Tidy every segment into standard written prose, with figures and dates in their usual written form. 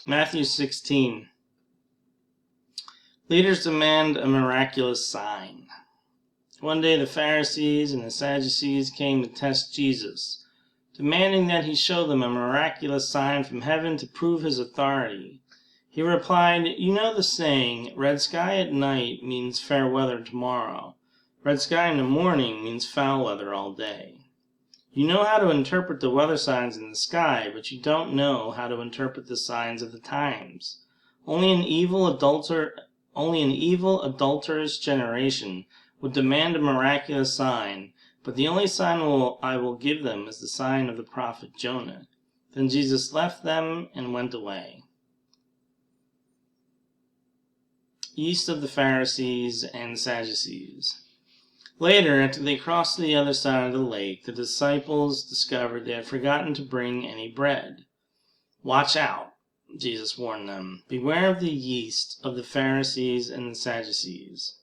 Matthew 16. Leaders demand a miraculous sign. One day the Pharisees and the Sadducees came to test Jesus, demanding that he show them a miraculous sign from heaven to prove his authority. He replied, "You know the saying, red sky at night means fair weather tomorrow. Red sky in the morning means foul weather all day. You know how to interpret the weather signs in the sky, but you don't know how to interpret the signs of the times. Only an evil, adulterous generation would demand a miraculous sign, but the only sign I will give them is the sign of the prophet Jonah." Then Jesus left them and went away. Yeast of the Pharisees and Sadducees. Later, after they crossed to the other side of the lake, the disciples discovered they had forgotten to bring any bread. "Watch out," Jesus warned them. "Beware of the yeast of the Pharisees and the Sadducees."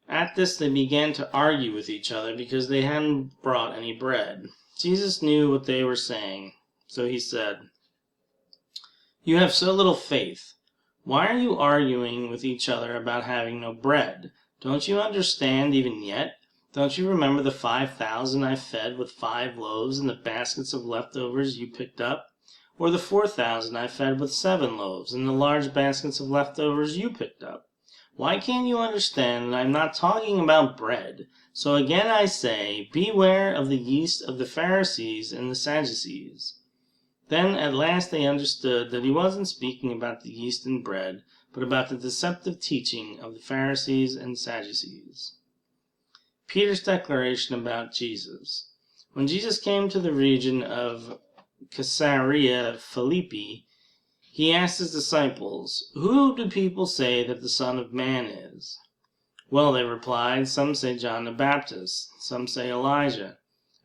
At this they began to argue with each other because they hadn't brought any bread. Jesus knew what they were saying, so he said, "You have so little faith. Why are you arguing with each other about having no bread? Don't you understand even yet? Don't you remember the 5,000 I fed with 5 loaves and the baskets of leftovers you picked up? Or the 4,000 I fed with 7 loaves and the large baskets of leftovers you picked up? Why can't you understand that I'm not talking about bread? So again I say, beware of the yeast of the Pharisees and the Sadducees." Then at last they understood that he wasn't speaking about the yeast and bread, but about the deceptive teaching of the Pharisees and Sadducees. Peter's declaration about Jesus. When Jesus came to the region of Caesarea Philippi, he asked his disciples, "Who do people say that the Son of Man is?" "Well," they replied, "some say John the Baptist, some say Elijah,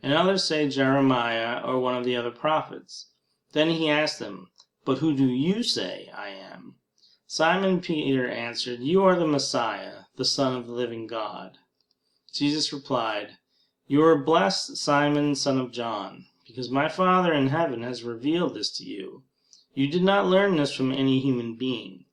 and others say Jeremiah or one of the other prophets." Then he asked them, "But who do you say I am?" Simon Peter answered, "You are the Messiah, the Son of the living God." Jesus replied, "You are blessed, Simon, son of John, because my Father in heaven has revealed this to you. You did not learn this from any human being.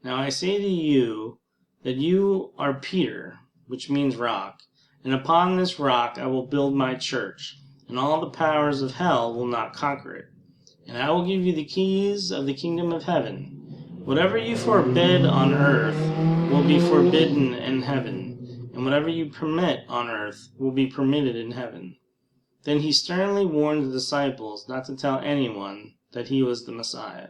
Now I say to you that you are Peter, which means rock, and upon this rock I will build my church, and all the powers of hell will not conquer it. And I will give you the keys of the kingdom of heaven. Whatever you forbid on earth will be forbidden in heaven, and whatever you permit on earth will be permitted in heaven." Then he sternly warned the disciples not to tell anyone that he was the Messiah.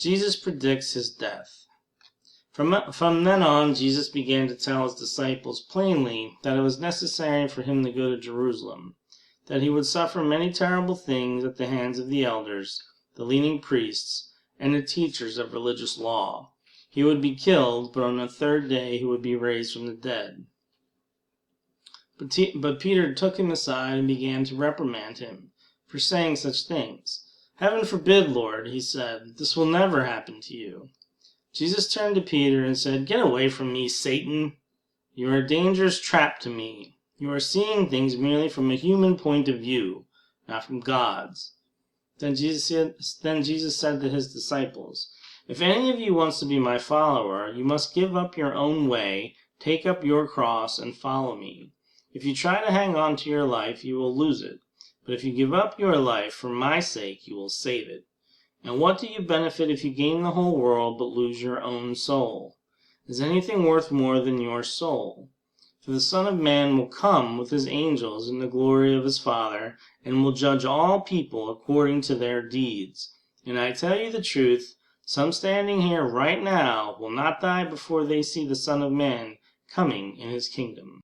Jesus predicts his death. From then on, Jesus began to tell his disciples plainly that it was necessary for him to go to Jerusalem, that he would suffer many terrible things at the hands of the elders, the leading priests, and the teachers of religious law. He would be killed, but on the 3rd day he would be raised from the dead. But Peter took him aside and began to reprimand him for saying such things. "Heaven forbid, Lord," he said, "this will never happen to you." Jesus turned to Peter and said, "Get away from me, Satan. You are a dangerous trap to me. You are seeing things merely from a human point of view, not from God's." Then Jesus said to his disciples, "If any of you wants to be my follower, you must give up your own way, take up your cross, and follow me. If you try to hang on to your life, you will lose it. But if you give up your life for my sake, you will save it. And what do you benefit if you gain the whole world but lose your own soul? Is anything worth more than your soul? For the Son of Man will come with his angels in the glory of his Father, and will judge all people according to their deeds. And I tell you the truth, some standing here right now will not die before they see the Son of Man coming in his kingdom."